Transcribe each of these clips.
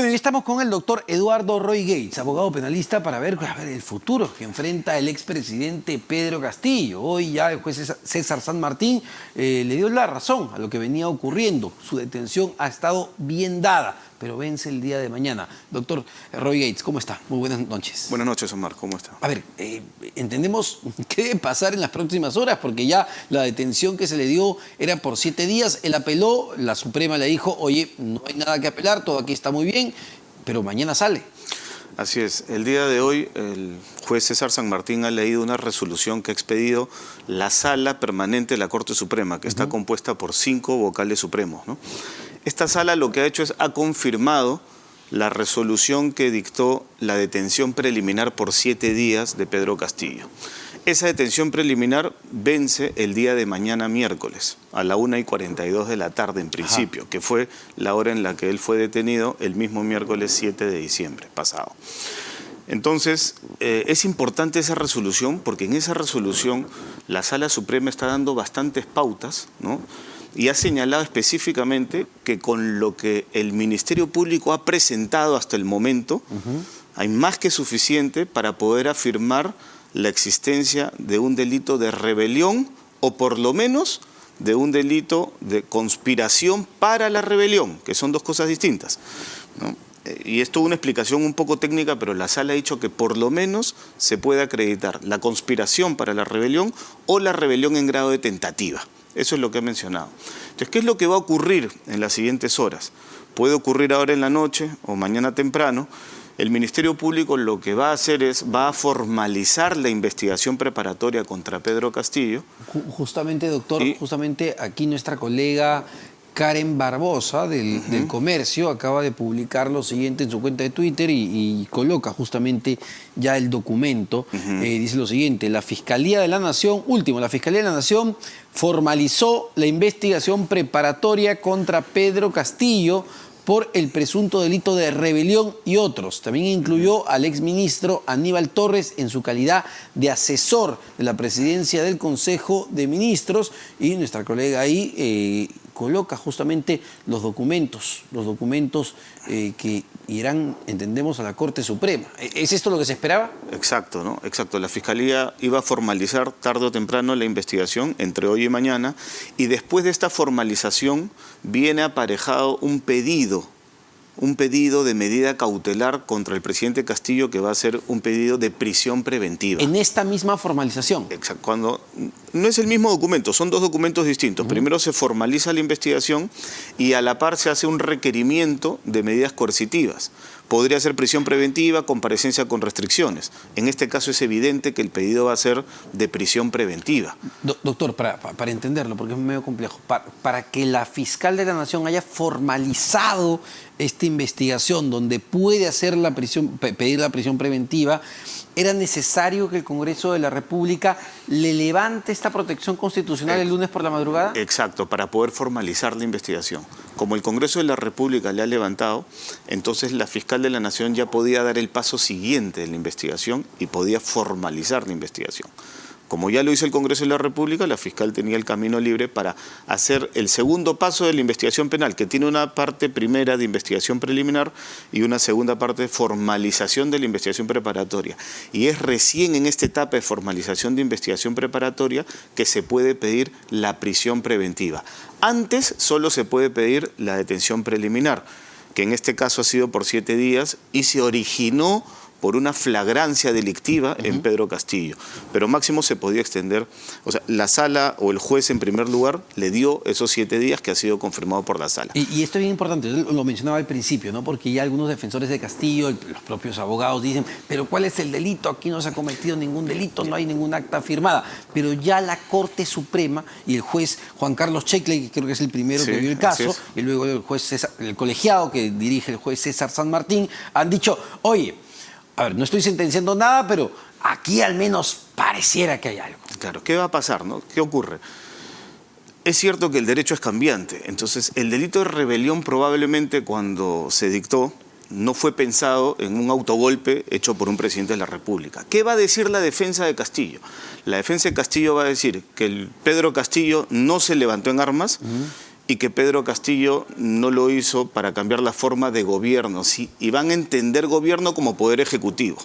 Bueno, y estamos con el doctor Eduardo Roy Gates, abogado penalista, para ver el futuro que enfrenta el expresidente Pedro Castillo. Hoy ya el juez César San Martín le dio la razón a lo que venía ocurriendo. Su detención ha estado bien dada, pero vence el día de mañana. Doctor Roy Gates, ¿cómo está? Muy buenas noches. Buenas noches, Omar, ¿cómo está? A ver, entendemos qué debe pasar en las próximas horas, porque ya la detención que se le dio era por 7 días. Él apeló, la Suprema le dijo, oye, no hay nada que apelar, todo aquí está muy bien, pero mañana sale. Así es. El día de hoy el juez César San Martín ha leído una resolución que ha expedido la Sala Permanente de la Corte Suprema, que está compuesta por 5 vocales supremos, ¿no? Esta sala lo que ha hecho es ha confirmado la resolución que dictó la detención preliminar por 7 días de Pedro Castillo. Esa detención preliminar vence el día de mañana miércoles, a la 1:42 de la tarde en principio, que fue la hora en la que él fue detenido el mismo miércoles 7 de diciembre pasado. Entonces, es importante esa resolución porque en esa resolución la Sala Suprema está dando bastantes pautas, ¿no? Y ha señalado específicamente que con lo que el Ministerio Público ha presentado hasta el momento, hay más que suficiente para poder afirmar la existencia de un delito de rebelión o por lo menos de un delito de conspiración para la rebelión, que son dos cosas distintas, ¿no? Y esto es una explicación un poco técnica, pero la sala ha dicho que por lo menos se puede acreditar la conspiración para la rebelión o la rebelión en grado de tentativa. Eso es lo que he mencionado. Entonces, ¿qué es lo que va a ocurrir en las siguientes horas? Puede ocurrir ahora en la noche o mañana temprano. El Ministerio Público lo que va a hacer es, va a formalizar la investigación preparatoria contra Pedro Castillo. Justamente, doctor, justamente aquí nuestra colega Karen Barbosa del Comercio acaba de publicar lo siguiente en su cuenta de Twitter y coloca justamente ya el documento. Dice lo siguiente: la Fiscalía de la Nación, la Fiscalía de la Nación formalizó la investigación preparatoria contra Pedro Castillo por el presunto delito de rebelión y otros. También incluyó al exministro Aníbal Torres en su calidad de asesor de la presidencia del Consejo de Ministros, y nuestra colega ahí coloca justamente los documentos que irán, entendemos, a la Corte Suprema. ¿Es esto lo que se esperaba? Exacto, ¿no? Exacto. La Fiscalía iba a formalizar tarde o temprano la investigación entre hoy y mañana, y después de esta formalización viene aparejado un pedido de medida cautelar contra el presidente Castillo, que va a ser un pedido de prisión preventiva. En esta misma formalización. Exacto. Cuando no es el mismo documento, son dos documentos distintos. Primero se formaliza la investigación y a la par se hace un requerimiento de medidas coercitivas. Podría ser prisión preventiva, comparecencia con restricciones. En este caso es evidente que el pedido va a ser de prisión preventiva. Doctor, para entenderlo, porque es medio complejo, para que la fiscal de la Nación haya formalizado esta investigación donde puede hacer pedir la prisión preventiva, ¿era necesario que el Congreso de la República le levante esta protección constitucional el lunes por la madrugada? Exacto, para poder formalizar la investigación. Como el Congreso de la República le ha levantado, entonces la fiscal de la Nación ya podía dar el paso siguiente de la investigación y podía formalizar la investigación. Como ya lo hizo el Congreso de la República, la fiscal tenía el camino libre para hacer el segundo paso de la investigación penal, que tiene una parte primera de investigación preliminar y una segunda parte de formalización de la investigación preparatoria. Y es recién en esta etapa de formalización de investigación preparatoria que se puede pedir la prisión preventiva. Antes solo se puede pedir la detención preliminar, que en este caso ha sido por 7 días y se originó por una flagrancia delictiva en Pedro Castillo. Pero máximo se podía extender, o sea, la sala o el juez en primer lugar le dio esos 7 días que ha sido confirmado por la sala. Y esto es bien importante, lo mencionaba al principio, ¿no? Porque ya algunos defensores de Castillo, los propios abogados dicen, pero ¿cuál es el delito? Aquí no se ha cometido ningún delito, no hay ningún acta firmada. Pero ya la Corte Suprema y el juez Juan Carlos Checkley, que creo que es el primero que vio el caso, y luego el colegiado que dirige el juez César San Martín, han dicho, oye, a ver, no estoy sentenciando nada, pero aquí al menos pareciera que hay algo. Claro, ¿qué va a pasar, no? ¿Qué ocurre? Es cierto que el derecho es cambiante, entonces el delito de rebelión probablemente cuando se dictó no fue pensado en un autogolpe hecho por un presidente de la República. ¿Qué va a decir la defensa de Castillo? La defensa de Castillo va a decir que el Pedro Castillo no se levantó en armas y que Pedro Castillo no lo hizo para cambiar la forma de gobierno, ¿sí? Y van a entender gobierno como poder ejecutivo.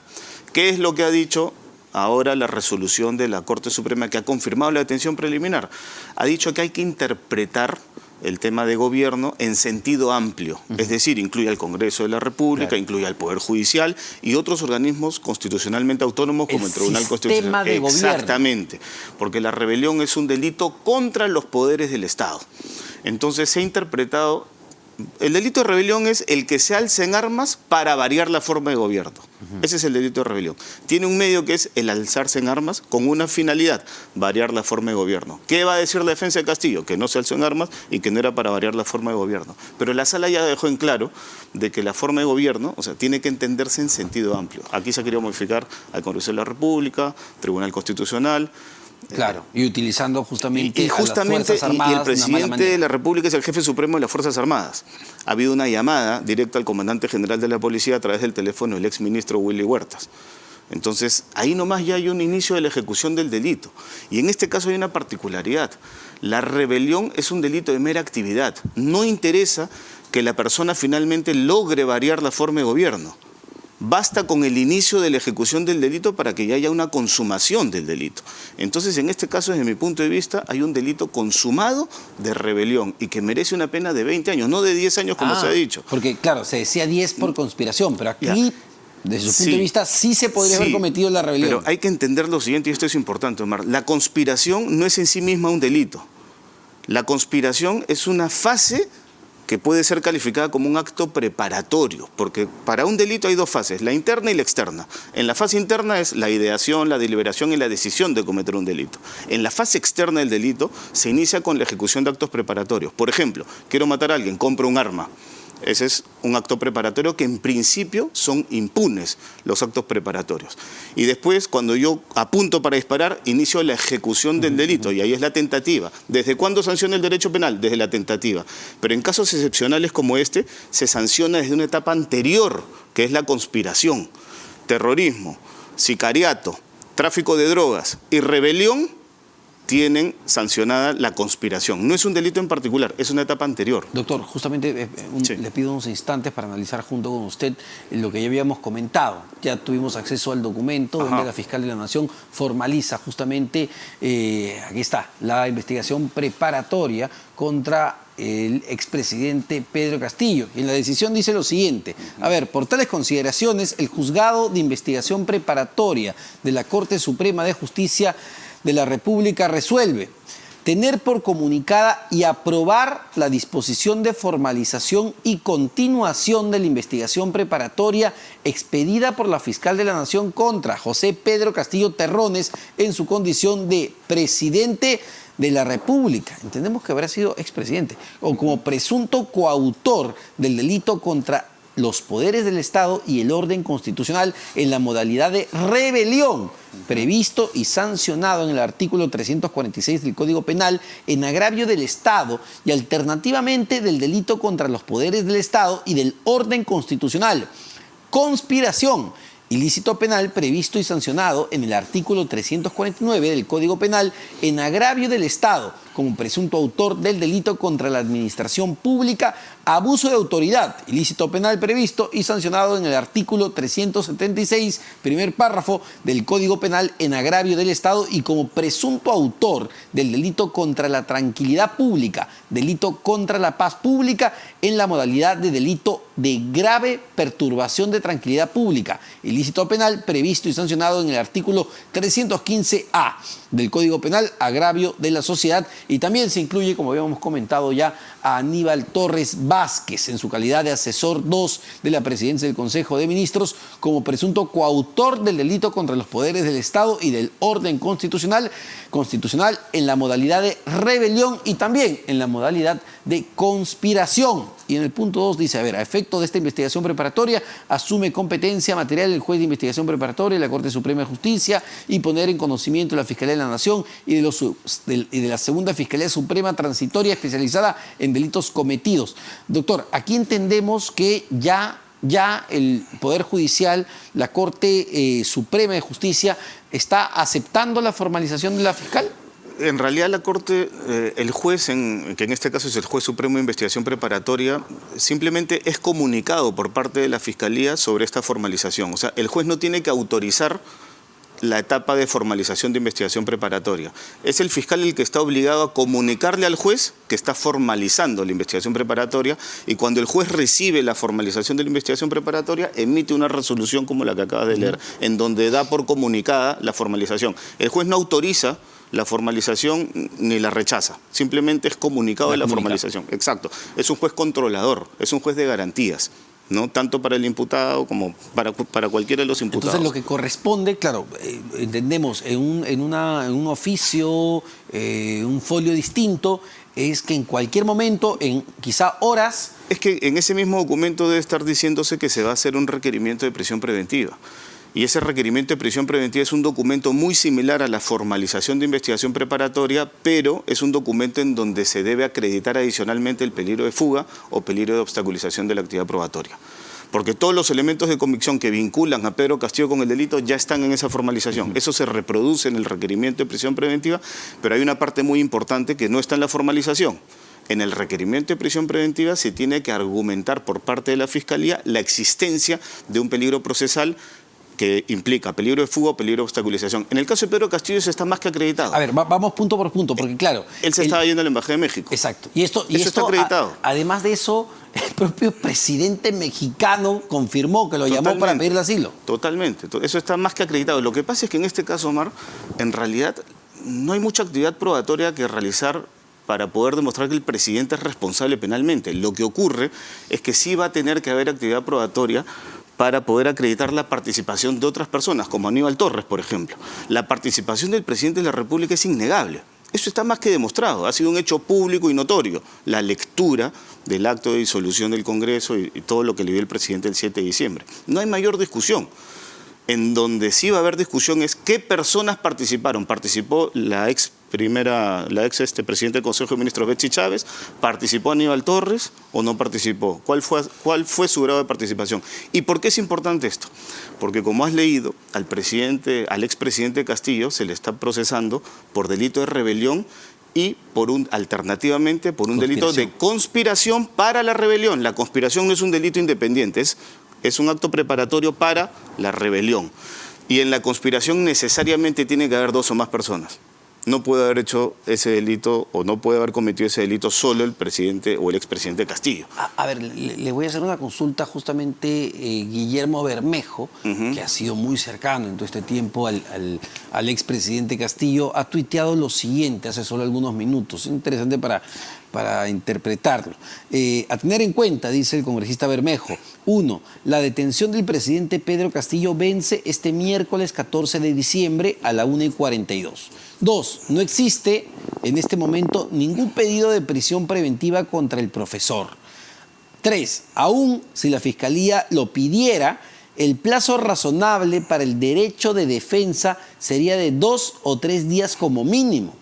¿Qué es lo que ha dicho ahora la resolución de la Corte Suprema que ha confirmado la detención preliminar? Ha dicho que hay que interpretar el tema de gobierno en sentido amplio, es decir, incluye al Congreso de la República, claro, incluye al Poder Judicial y otros organismos constitucionalmente autónomos como el Tribunal Constitucional. De Exactamente, porque la rebelión es un delito contra los poderes del Estado. Entonces se ha interpretado, el delito de rebelión es el que se alza en armas para variar la forma de gobierno. Ese es el delito de rebelión. Tiene un medio que es el alzarse en armas con una finalidad, variar la forma de gobierno. ¿Qué va a decir la defensa de Castillo? Que no se alzó en armas y que no era para variar la forma de gobierno. Pero la sala ya dejó en claro de que la forma de gobierno, o sea, tiene que entenderse en sentido amplio. Aquí se ha querido modificar al Congreso de la República, Tribunal Constitucional. Claro, y utilizando justamente, y justamente a las Fuerzas Armadas. Y el presidente de la República es el jefe supremo de las Fuerzas Armadas. Ha habido una llamada directa al comandante general de la policía a través del teléfono del exministro Willy Huertas. Entonces, ahí nomás ya hay un inicio de la ejecución del delito. Y en este caso hay una particularidad. La rebelión es un delito de mera actividad. No interesa que la persona finalmente logre variar la forma de gobierno. Basta con el inicio de la ejecución del delito para que ya haya una consumación del delito. Entonces, en este caso, desde mi punto de vista, hay un delito consumado de rebelión y que merece una pena de 20 años, no de 10 años como se ha dicho. Porque, claro, se decía 10 por conspiración, pero aquí, desde su punto de vista, sí se podría haber cometido la rebelión. Pero hay que entender lo siguiente, y esto es importante, Omar. La conspiración no es en sí misma un delito. La conspiración es una fase que puede ser calificada como un acto preparatorio, porque para un delito hay dos fases, la interna y la externa. En la fase interna es la ideación, la deliberación y la decisión de cometer un delito. En la fase externa del delito se inicia con la ejecución de actos preparatorios. Por ejemplo, quiero matar a alguien, compro un arma. Ese es un acto preparatorio que en principio son impunes los actos preparatorios. Y después, cuando yo apunto para disparar, inicio la ejecución del delito y ahí es la tentativa. ¿Desde cuándo sanciona el derecho penal? Desde la tentativa. Pero en casos excepcionales como este, se sanciona desde una etapa anterior, que es la conspiración, terrorismo, sicariato, tráfico de drogas y rebelión. Tienen sancionada la conspiración. No es un delito en particular, es una etapa anterior. Doctor, justamente le pido unos instantes para analizar junto con usted lo que ya habíamos comentado. Ya tuvimos acceso al documento donde la Fiscal de la Nación formaliza justamente, aquí está, la investigación preparatoria contra el expresidente Pedro Castillo. Y en la decisión dice lo siguiente: a ver, por tales consideraciones, el Juzgado de Investigación Preparatoria de la Corte Suprema de Justicia de la República resuelve tener por comunicada y aprobar la disposición de formalización y continuación de la investigación preparatoria expedida por la Fiscal de la Nación contra José Pedro Castillo Terrones en su condición de presidente de la República. Entendemos que habrá sido expresidente o como presunto coautor del delito contra los poderes del Estado y el orden constitucional en la modalidad de rebelión, previsto y sancionado en el artículo 346 del Código Penal en agravio del Estado y alternativamente del delito contra los poderes del Estado y del orden constitucional. Conspiración, ilícito penal previsto y sancionado en el artículo 349 del Código Penal en agravio del Estado como presunto autor del delito contra la administración pública, abuso de autoridad, ilícito penal previsto y sancionado en el artículo 376, primer párrafo del Código Penal en agravio del Estado y como presunto autor del delito contra la tranquilidad pública, delito contra la paz pública en la modalidad de delito de grave perturbación de tranquilidad pública, ilícito penal previsto y sancionado en el artículo 315A del Código Penal, agravio de la sociedad. Y también se incluye, como habíamos comentado ya, a Aníbal Torres Vázquez en su calidad de asesor 2 de la Presidencia del Consejo de Ministros como presunto coautor del delito contra los poderes del Estado y del orden constitucional en la modalidad de rebelión y también en la modalidad de conspiración. Y en el punto 2 dice, a ver, a efecto de esta investigación preparatoria, asume competencia material el juez de investigación preparatoria, la Corte Suprema de Justicia, y poner en conocimiento de la Fiscalía de la Nación y de la Segunda Fiscalía Suprema Transitoria especializada en delitos cometidos. Doctor, aquí entendemos que ya el Poder Judicial, la Corte Suprema de Justicia, está aceptando la formalización de la fiscal. En realidad la Corte, el juez, que en este caso es el juez supremo de investigación preparatoria, simplemente es comunicado por parte de la Fiscalía sobre esta formalización. O sea, el juez no tiene que autorizar la etapa de formalización de investigación preparatoria. Es el fiscal el que está obligado a comunicarle al juez que está formalizando la investigación preparatoria, y cuando el juez recibe la formalización de la investigación preparatoria, emite una resolución como la que acabas de leer, en donde da por comunicada la formalización. El juez no autoriza la formalización ni la rechaza, simplemente es comunicado de la formalización. Exacto. Es un juez controlador, es un juez de garantías, ¿no? Tanto para el imputado como para cualquiera de los imputados. Entonces, lo que corresponde, claro, entendemos, en un oficio, un folio distinto, es que en cualquier momento, en quizá horas... Es que en ese mismo documento debe estar diciéndose que se va a hacer un requerimiento de prisión preventiva. Y ese requerimiento de prisión preventiva es un documento muy similar a la formalización de investigación preparatoria, pero es un documento en donde se debe acreditar adicionalmente el peligro de fuga o peligro de obstaculización de la actividad probatoria. Porque todos los elementos de convicción que vinculan a Pedro Castillo con el delito ya están en esa formalización. Eso se reproduce en el requerimiento de prisión preventiva, pero hay una parte muy importante que no está en la formalización. En el requerimiento de prisión preventiva se tiene que argumentar por parte de la Fiscalía la existencia de un peligro procesal que implica peligro de fuga o peligro de obstaculización. En el caso de Pedro Castillo eso está más que acreditado. A ver, vamos punto por punto, porque claro... Él se estaba yendo a la Embajada de México. Exacto. Eso está acreditado. Además de eso, el propio presidente mexicano confirmó que lo llamó para pedirle asilo. Totalmente. Eso está más que acreditado. Lo que pasa es que en este caso, Omar, en realidad no hay mucha actividad probatoria que realizar para poder demostrar que el presidente es responsable penalmente. Lo que ocurre es que sí va a tener que haber actividad probatoria para poder acreditar la participación de otras personas, como Aníbal Torres, por ejemplo. La participación del presidente de la República es innegable. Eso está más que demostrado, ha sido un hecho público y notorio. La lectura del acto de disolución del Congreso y todo lo que le dio el presidente el 7 de diciembre. No hay mayor discusión. En donde sí va a haber discusión es qué personas participaron. Participó la ex presidente del Consejo de Ministros, Betsy Chávez. ¿Participó Aníbal Torres o no participó? ¿Cuál fue su grado de participación? ¿Y por qué es importante esto? Porque como has leído, al expresidente Castillo se le está procesando por delito de rebelión y alternativamente por un delito de conspiración para la rebelión. La conspiración no es un delito independiente, es un acto preparatorio para la rebelión. Y en la conspiración necesariamente tiene que haber dos o más personas. No puede haber hecho ese delito o no puede haber cometido ese delito solo el presidente o el expresidente Castillo. A ver, le voy a hacer una consulta justamente Guillermo Bermejo, que ha sido muy cercano en todo este tiempo al expresidente Castillo, ha tuiteado lo siguiente hace solo algunos minutos. Es interesante para interpretarlo. A tener en cuenta, dice el congresista Bermejo, 1. La detención del presidente Pedro Castillo vence este miércoles 14 de diciembre a la 1:42. 2. No existe en este momento ningún pedido de prisión preventiva contra el profesor. 3. Aún si la Fiscalía lo pidiera, el plazo razonable para el derecho de defensa sería de 2 o 3 días como mínimo.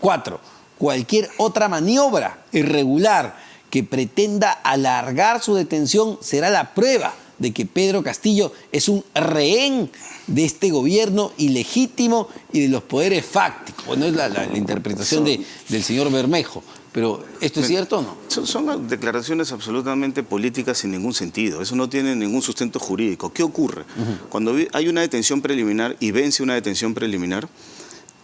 4. Cualquier otra maniobra irregular que pretenda alargar su detención será la prueba de que Pedro Castillo es un rehén de este gobierno ilegítimo y de los poderes fácticos. Bueno, es la interpretación del señor Bermejo. Pero, ¿esto es cierto o no? Son declaraciones absolutamente políticas sin ningún sentido. Eso no tiene ningún sustento jurídico. ¿Qué ocurre? Cuando hay una detención preliminar y vence una detención preliminar,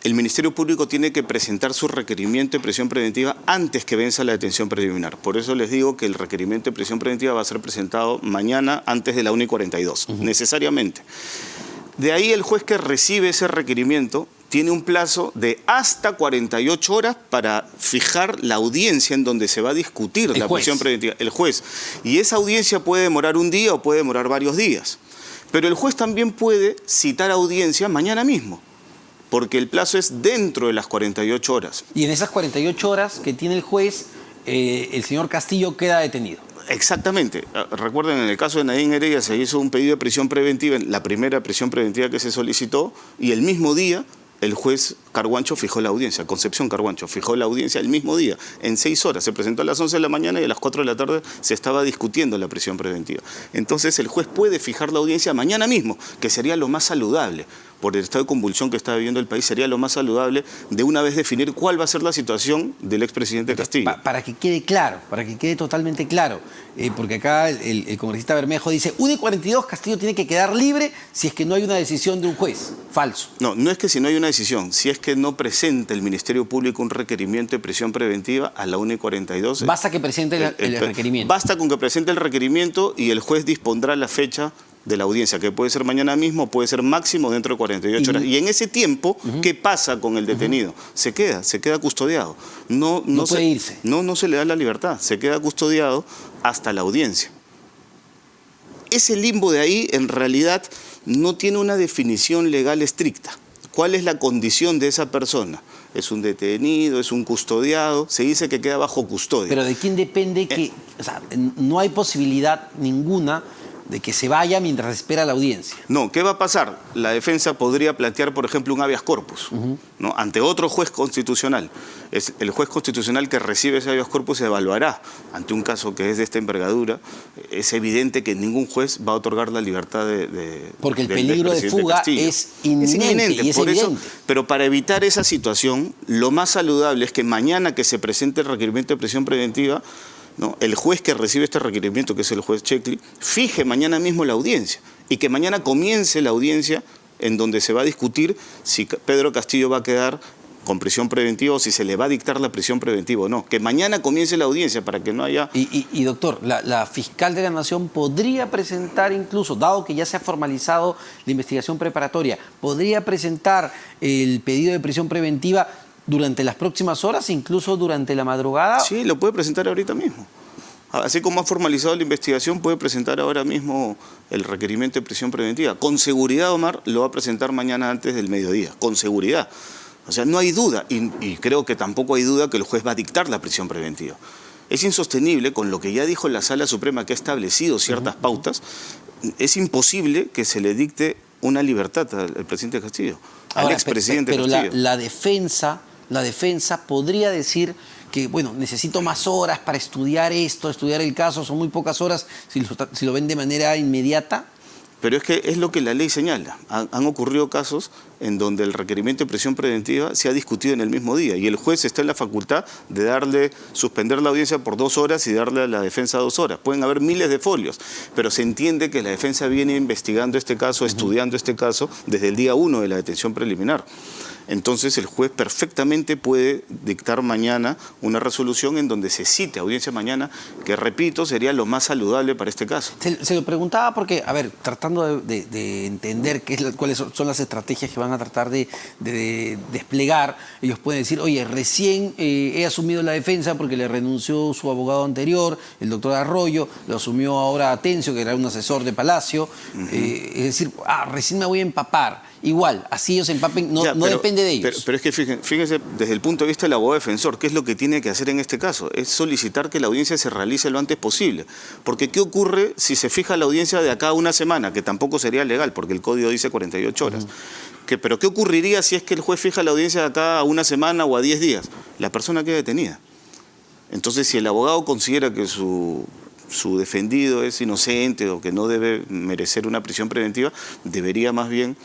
el Ministerio Público tiene que presentar su requerimiento de prisión preventiva antes que venza la detención preliminar. Por eso les digo que el requerimiento de prisión preventiva va a ser presentado mañana antes de la 1:42, necesariamente. De ahí el juez que recibe ese requerimiento tiene un plazo de hasta 48 horas para fijar la audiencia en donde se va a discutir la prisión preventiva. El juez. Y esa audiencia puede demorar un día o puede demorar varios días. Pero el juez también puede citar audiencia mañana mismo, porque el plazo es dentro de las 48 horas. Y en esas 48 horas que tiene el juez, el señor Castillo queda detenido. Exactamente. Recuerden, en el caso de Nadine Heredia se hizo un pedido de prisión preventiva, la primera prisión preventiva que se solicitó, y el mismo día el juez Carguancho fijó la audiencia, Concepción Carguancho fijó la audiencia el mismo día, en 6 horas. Se presentó a las 11 de la mañana y a las 4 de la tarde se estaba discutiendo la prisión preventiva. Entonces el juez puede fijar la audiencia mañana mismo, que sería lo más saludable, por el estado de convulsión que está viviendo el país, sería lo más saludable de una vez definir cuál va a ser la situación del expresidente Castillo. Para que quede claro, para que quede totalmente claro, porque acá el congresista Bermejo dice, 1:42 Castillo tiene que quedar libre si es que no hay una decisión de un juez. Falso. No, no es que si no hay una decisión, si es que no presenta el Ministerio Público un requerimiento de prisión preventiva a la 1:42. Basta que presente el requerimiento. Basta con que presente el requerimiento y el juez dispondrá la fecha de la audiencia, que puede ser mañana mismo, puede ser máximo dentro de 48 horas. Y en ese tiempo, ¿qué pasa con el detenido? Se queda custodiado. No puede irse. No se le da la libertad, se queda custodiado hasta la audiencia. Ese limbo de ahí, en realidad, no tiene una definición legal estricta. ¿Cuál es la condición de esa persona? ¿Es un detenido? ¿Es un custodiado? Se dice que queda bajo custodia. Pero ¿de quién depende que...? O sea, no hay posibilidad ninguna de que se vaya mientras espera la audiencia. No, ¿qué va a pasar? La defensa podría plantear, por ejemplo, un habeas corpus, ¿no? Ante otro juez constitucional. Es el juez constitucional que recibe ese habeas corpus se evaluará ante un caso que es de esta envergadura. Es evidente que ningún juez va a otorgar la libertad porque el peligro de fuga Castillo. Es inminente y es evidente. Pero para evitar esa situación, lo más saludable es que mañana que se presente el requerimiento de prisión preventiva, ¿no? El juez que recibe este requerimiento, que es el juez Checli, fije mañana mismo la audiencia y que mañana comience la audiencia en donde se va a discutir si Pedro Castillo va a quedar con prisión preventiva o si se le va a dictar la prisión preventiva o no. Que mañana comience la audiencia para que no haya... Y doctor, la fiscal de la Nación podría presentar incluso, dado que ya se ha formalizado la investigación preparatoria, podría presentar el pedido de prisión preventiva durante las próximas horas, incluso durante la madrugada. Sí, lo puede presentar ahorita mismo. Así como ha formalizado la investigación, puede presentar ahora mismo el requerimiento de prisión preventiva. Con seguridad, Omar, lo va a presentar mañana antes del mediodía. Con seguridad. O sea, no hay duda. Y creo que tampoco hay duda que el juez va a dictar la prisión preventiva. Es insostenible, con lo que ya dijo la Sala Suprema, que ha establecido ciertas pautas, es imposible que se le dicte una libertad al presidente Castillo, al expresidente Castillo. Pero la defensa podría decir que, bueno, necesito más horas para estudiar esto, estudiar el caso, son muy pocas horas si lo ven de manera inmediata. Pero es que es lo que la ley señala. Han ocurrido casos en donde el requerimiento de prisión preventiva se ha discutido en el mismo día y el juez está en la facultad de suspender la audiencia por 2 horas y darle a la defensa 2 horas. Pueden haber miles de folios, pero se entiende que la defensa viene investigando este caso, estudiando este caso desde el día 1 de la detención preliminar. Entonces el juez perfectamente puede dictar mañana una resolución en donde se cite audiencia mañana, que repito, sería lo más saludable para este caso. Se lo preguntaba porque, a ver, tratando de entender cuáles son las estrategias que van a tratar de desplegar, ellos pueden decir, oye, recién he asumido la defensa porque le renunció su abogado anterior, el doctor Arroyo, lo asumió ahora Atencio, que era un asesor de Palacio, es decir, recién me voy a empapar. Igual, así ellos se empapen, no depende de ellos. Pero es que fíjense, desde el punto de vista del abogado defensor, ¿qué es lo que tiene que hacer en este caso? Es solicitar que la audiencia se realice lo antes posible. Porque ¿qué ocurre si se fija la audiencia de acá a una semana? Que tampoco sería legal, porque el código dice 48 horas. Pero ¿qué ocurriría si es que el juez fija la audiencia de acá a una semana o a 10 días? La persona queda detenida. Entonces, si el abogado considera que su defendido es inocente o que no debe merecer una prisión preventiva, debería más bien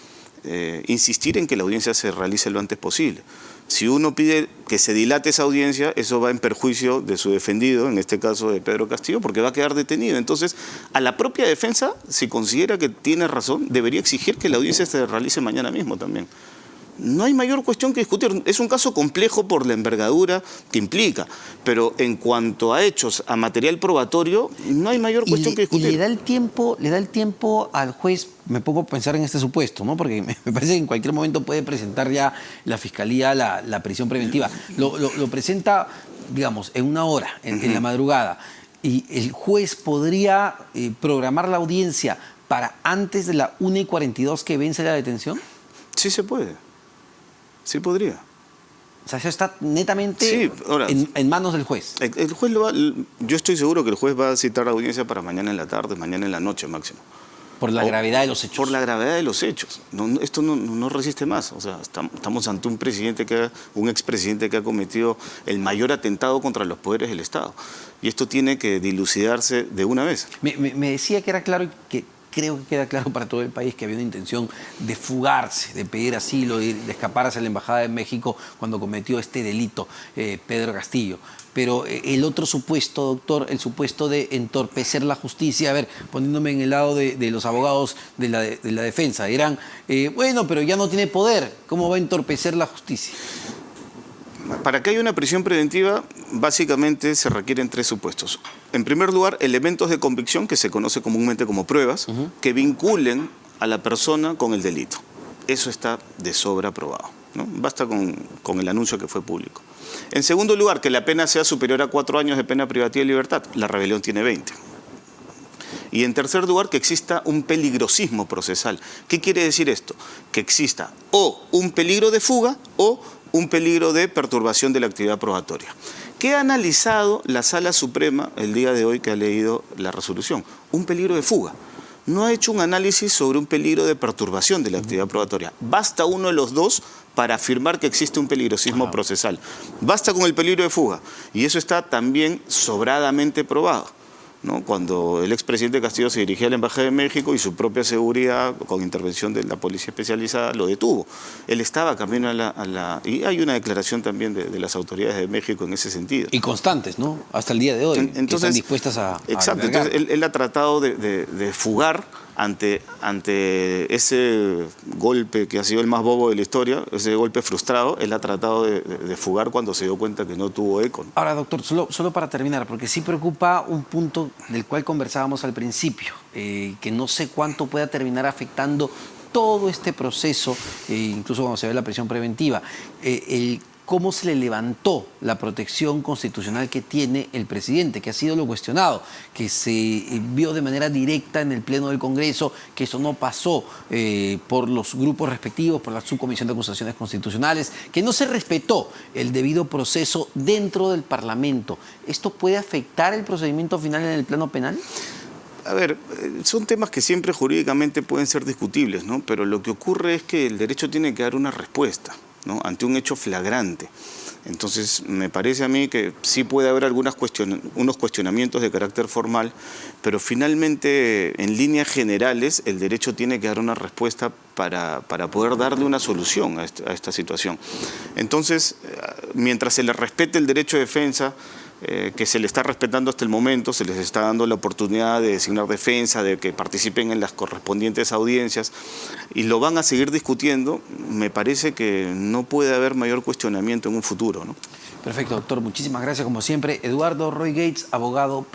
insistir en que la audiencia se realice lo antes posible. Si uno pide que se dilate esa audiencia, eso va en perjuicio de su defendido, en este caso de Pedro Castillo, porque va a quedar detenido. Entonces, a la propia defensa, si considera que tiene razón, debería exigir que la audiencia se realice mañana mismo también. No hay mayor cuestión que discutir. Es un caso complejo por la envergadura que implica, pero en cuanto a hechos, a material probatorio, no hay mayor cuestión que discutir. Y le da el tiempo al juez, me pongo a pensar en este supuesto, ¿no? Porque me parece que en cualquier momento puede presentar ya la Fiscalía la prisión preventiva. Lo presenta, digamos, en 1 hora, en la madrugada, y el juez podría programar la audiencia para antes de la 1:42 que vence la detención. Sí se puede. Sí podría. O sea, eso está netamente sí, ahora, en manos del juez. El juez yo estoy seguro que el juez va a citar la audiencia para mañana en la tarde, mañana en la noche máximo. Por la gravedad de los hechos. Por la gravedad de los hechos. Esto no resiste más. O sea, estamos ante un expresidente que ha cometido el mayor atentado contra los poderes del Estado. Y esto tiene que dilucidarse de una vez. Me decía que era claro que creo que queda claro para todo el país que había una intención de fugarse, de pedir asilo, de escaparse a la Embajada de México cuando cometió este delito Pedro Castillo. Pero el otro supuesto, doctor, el supuesto de entorpecer la justicia, a ver, poniéndome en el lado de los abogados de la defensa, dirán, bueno, pero ya no tiene poder, ¿cómo va a entorpecer la justicia? Para que haya una prisión preventiva, básicamente se requieren 3 supuestos. En primer lugar, elementos de convicción, que se conoce comúnmente como pruebas, que vinculen a la persona con el delito. Eso está de sobra probado, ¿no? Basta con el anuncio que fue público. En segundo lugar, que la pena sea superior a 4 años de pena privativa de libertad. La rebelión tiene 20. Y en tercer lugar, que exista un peligrosismo procesal. ¿Qué quiere decir esto? Que exista o un peligro de fuga o un peligro de perturbación de la actividad probatoria. ¿Qué ha analizado la Sala Suprema el día de hoy que ha leído la resolución? Un peligro de fuga. No ha hecho un análisis sobre un peligro de perturbación de la actividad probatoria. Basta uno de los dos para afirmar que existe un peligrosismo procesal. Basta con el peligro de fuga. Y eso está también sobradamente probado, ¿no? Cuando el expresidente Castillo se dirigía a la Embajada de México y su propia seguridad, con intervención de la policía especializada, lo detuvo. Él estaba camino y hay una declaración también de las autoridades de México en ese sentido. Y constantes, ¿no? Hasta el día de hoy, Entonces, que están dispuestas a exacto, albergar. entonces él ha tratado de fugar ante ese golpe que ha sido el más bobo de la historia, ese golpe frustrado. Él ha tratado de fugar cuando se dio cuenta que no tuvo eco. Ahora, doctor, solo para terminar, porque sí preocupa un punto del cual conversábamos al principio, que no sé cuánto pueda terminar afectando todo este proceso, incluso cuando se ve la prisión preventiva, cómo se le levantó la protección constitucional que tiene el presidente, que ha sido lo cuestionado, que se vio de manera directa en el Pleno del Congreso, que eso no pasó por los grupos respectivos, por la Subcomisión de Acusaciones Constitucionales, que no se respetó el debido proceso dentro del Parlamento. ¿Esto puede afectar el procedimiento final en el plano penal? A ver, son temas que siempre jurídicamente pueden ser discutibles, ¿no? Pero lo que ocurre es que el derecho tiene que dar una respuesta, ¿no? Ante un hecho flagrante. Entonces, me parece a mí que sí puede haber unos cuestionamientos de carácter formal, pero finalmente, en líneas generales, el derecho tiene que dar una respuesta para poder darle una solución a esta situación. Entonces, mientras se le respete el derecho de defensa, que se le está respetando hasta el momento, se les está dando la oportunidad de designar defensa, de que participen en las correspondientes audiencias, y lo van a seguir discutiendo, me parece que no puede haber mayor cuestionamiento en un futuro, ¿no? Perfecto, doctor. Muchísimas gracias, como siempre. Eduardo Roy Gates, abogado